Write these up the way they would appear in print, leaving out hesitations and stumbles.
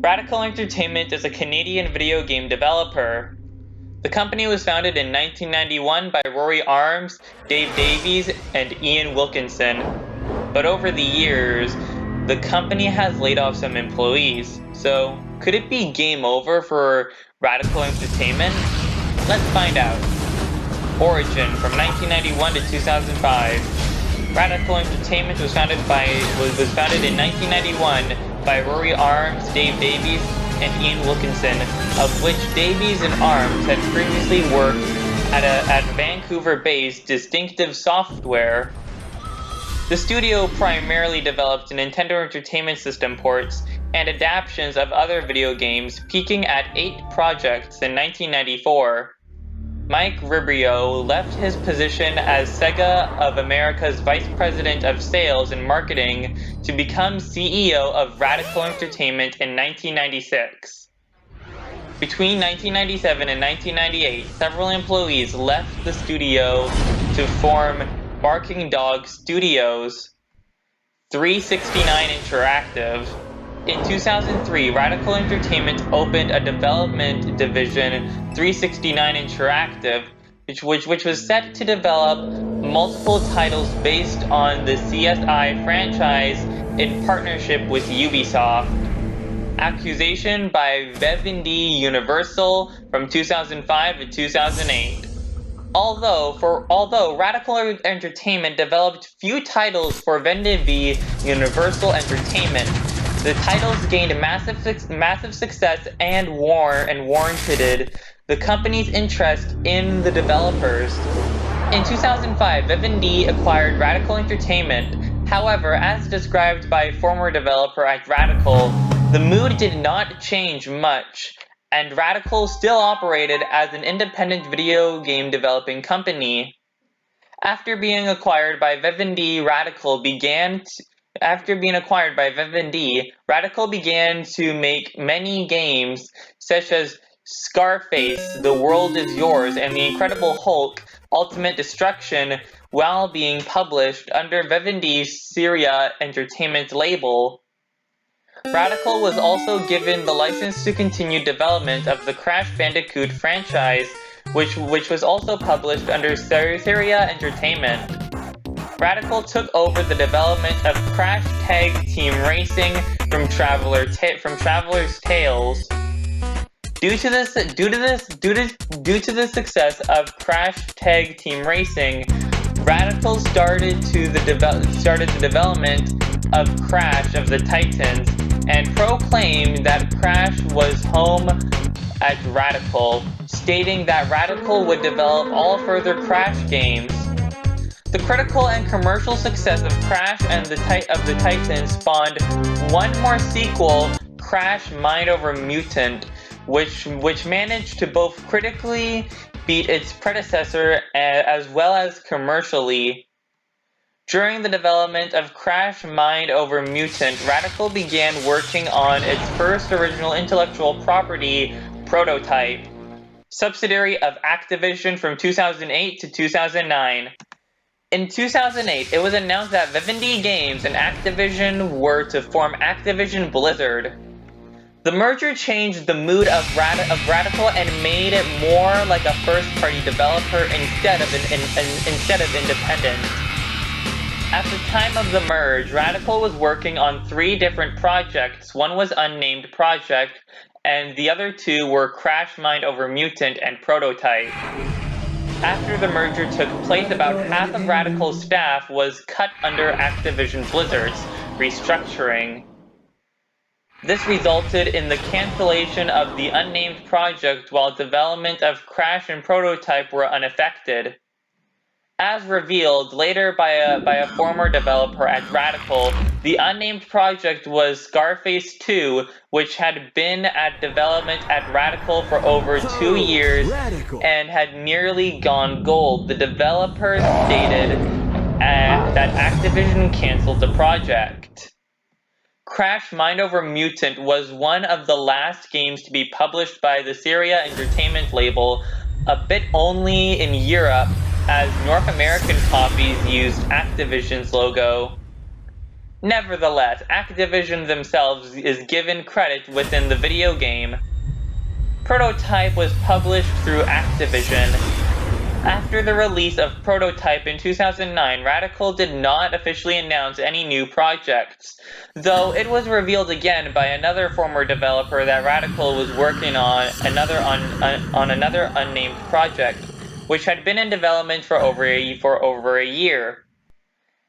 Radical Entertainment is a Canadian video game developer. The company was founded in 1991 by Rory, Dave Davies, and Ian Wilkinson. But over the years, the company has laid off some employees. So, could it be game over for Radical Entertainment? Let's find out. Origin from 1991 to 2005. Radical Entertainment was founded in 1991 by Rory, Dave Davies, and Ian Wilkinson, of which Davies and Arms had previously worked at Vancouver-based Distinctive Software. The studio primarily developed Nintendo Entertainment System ports and adaptations of other video games, peaking at 8 projects in 1994. Mike Ribrio left his position as Sega of America's Vice President of Sales and Marketing to become CEO of Radical Entertainment in 1996. Between 1997 and 1998, several employees left the studio to form Barking Dog Studios, 369 Interactive. In 2003, Radical Entertainment opened a development division, 369 Interactive, which was set to develop multiple titles based on the CSI franchise in partnership with Ubisoft. Acquisition by Vivendi Universal from 2005 to 2008. Although Radical Entertainment developed few titles for Vivendi Universal Entertainment, the titles gained massive success and warranted the company's interest in the developers. In 2005, Vivendi acquired Radical Entertainment. However, as described by a former developer at Radical, the mood did not change much, and Radical still operated as an independent video game developing company. After being acquired by Vivendi, Radical began to make many games, such as Scarface, The World Is Yours, and The Incredible Hulk, Ultimate Destruction, while being published under Vivendi's Syria Entertainment label. Radical was also given the license to continue development of the Crash Bandicoot franchise, which was also published under Syria Entertainment. Radical took over the development of Crash Tag Team Racing from Traveler's Tales. Due to the success of Crash Tag Team Racing, Radical started the development of Crash of the Titans and proclaimed that Crash was home at Radical, stating that Radical would develop all further Crash games. The critical and commercial success of Crash and the Titans spawned one more sequel, Crash Mind Over Mutant, which managed to both critically beat its predecessor as well as commercially. During the development of Crash Mind Over Mutant, Radical began working on its first original intellectual property, Prototype, subsidiary of Activision from 2008 to 2009. In 2008, it was announced that Vivendi Games and Activision were to form Activision Blizzard. The merger changed the mood of Radical and made it more like a first-party developer instead of independent. At the time of the merge, Radical was working on 3 different projects. One was Unnamed Project, and the other 2 were Crash Mind Over Mutant and Prototype. After the merger took place, about half of Radical's staff was cut under Activision Blizzard's restructuring. This resulted in the cancellation of the Unnamed Project while development of Crash and Prototype were unaffected. As revealed later by a former developer at Radical, the Unnamed Project was Scarface 2, which had been at development at Radical for over 2 years and had nearly gone gold. The developers stated that Activision canceled the project. Crash Mind Over Mutant was one of the last games to be published by the Syria Entertainment label, a bit only in Europe, as North American copies used Activision's logo. Nevertheless, Activision themselves is given credit within the video game. Prototype was published through Activision. After the release of Prototype in 2009, Radical did not officially announce any new projects, though it was revealed again by another former developer that Radical was working on another unnamed project, which had been in development for over a year.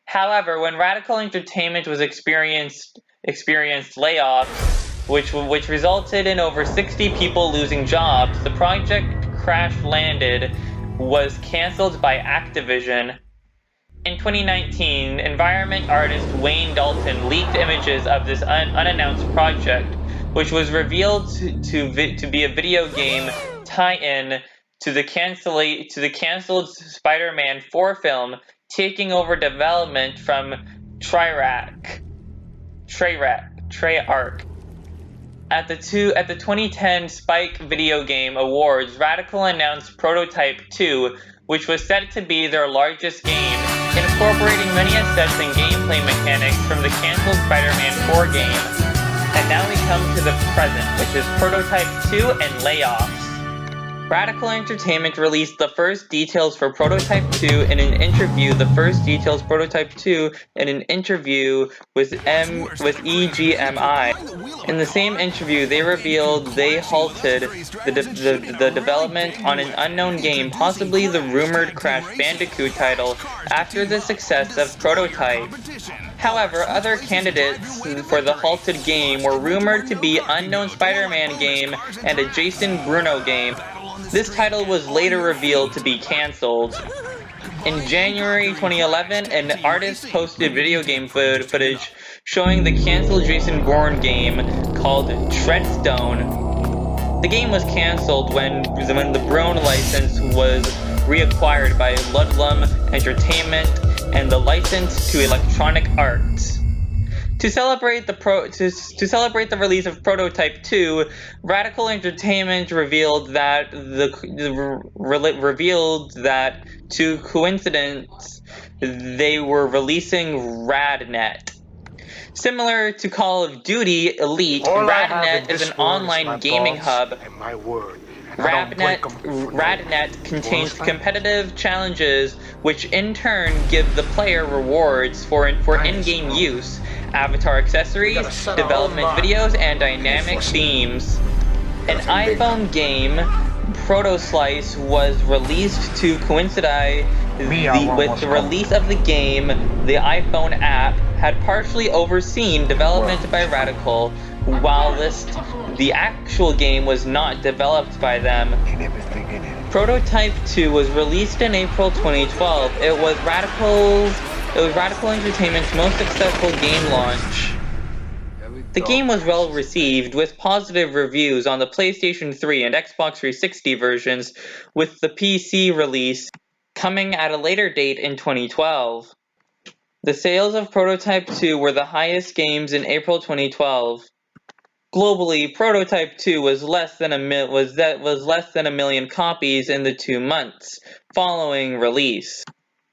However, when Radical Entertainment was experienced layoffs, which resulted in over 60 people losing jobs, the project Crash Landed was cancelled by Activision. In 2019, environment artist Wayne Dalton leaked images of this unannounced project, which was revealed to be a video game tie-in to the canceled Spider-Man 4 film, taking over development from Treyarch. At the 2010 Spike Video Game Awards, Radical announced Prototype 2, which was said to be their largest game, incorporating many assets and gameplay mechanics from the canceled Spider-Man 4 game. And now we come to the present, which is Prototype 2 and layoffs. Radical Entertainment released the first details for Prototype 2 in an interview. With EGMI. In the same interview, they revealed they halted the development on an unknown game, possibly the rumored Crash Bandicoot title, after the success of Prototype. However, other candidates for the halted game were rumored to be Unknown Spider-Man game and a Jason Bruno game. This title was later revealed to be cancelled. In January 2011, an artist posted video game footage showing the cancelled Jason Bourne game called Treadstone. The game was cancelled when the Bruno license was reacquired by Ludlum Entertainment and the license to Electronic Arts. To celebrate the release of Prototype 2, Radical Entertainment revealed that to coincidence they were releasing RadNet. Similar to Call of Duty Elite, RadNet is an online gaming hub. RadNet contains competitive challenges, which in turn give the player rewards for in-game use, avatar accessories, development videos, and dynamic themes. An iPhone game, Protoslice, was released to coincide with the release of the game. The iPhone app had partially overseen development by Radical, while the actual game was not developed by them. Prototype 2 was released in April 2012. It was Radical Entertainment's most successful game launch. The game was well received, with positive reviews on the PlayStation 3 and Xbox 360 versions, with the PC release coming at a later date in 2012. The sales of Prototype 2 were the highest games in April 2012. Globally, Prototype 2 was less than a million copies in the 2 months following release.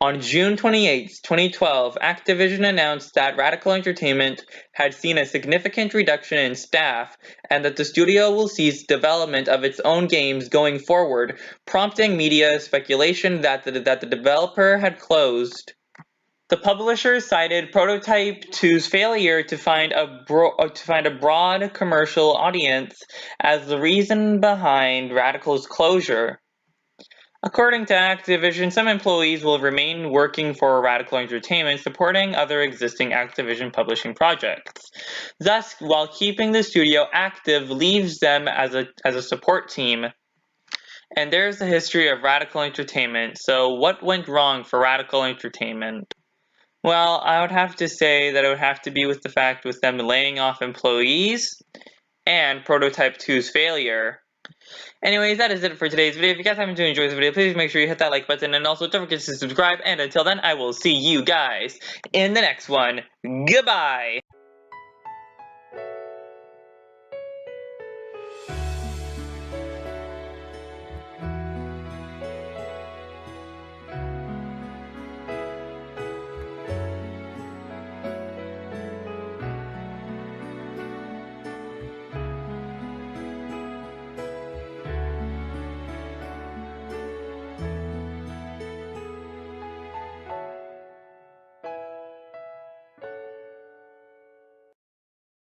On June 28, 2012, Activision announced that Radical Entertainment had seen a significant reduction in staff and that the studio will cease development of its own games going forward, prompting media speculation that the developer had closed. The publisher cited Prototype 2's failure to find a broad commercial audience as the reason behind Radical's closure. According to Activision, some employees will remain working for Radical Entertainment, supporting other existing Activision publishing projects. Thus, while keeping the studio active leaves them as a support team. And there's the history of Radical Entertainment. So what went wrong for Radical Entertainment? Well, I would have to say that it would have to be with them laying off employees and Prototype 2's failure. Anyways, that is it for today's video. If you guys happen to enjoy this video, please make sure you hit that like button, and also don't forget to subscribe. And until then, I will see you guys in the next one. Goodbye!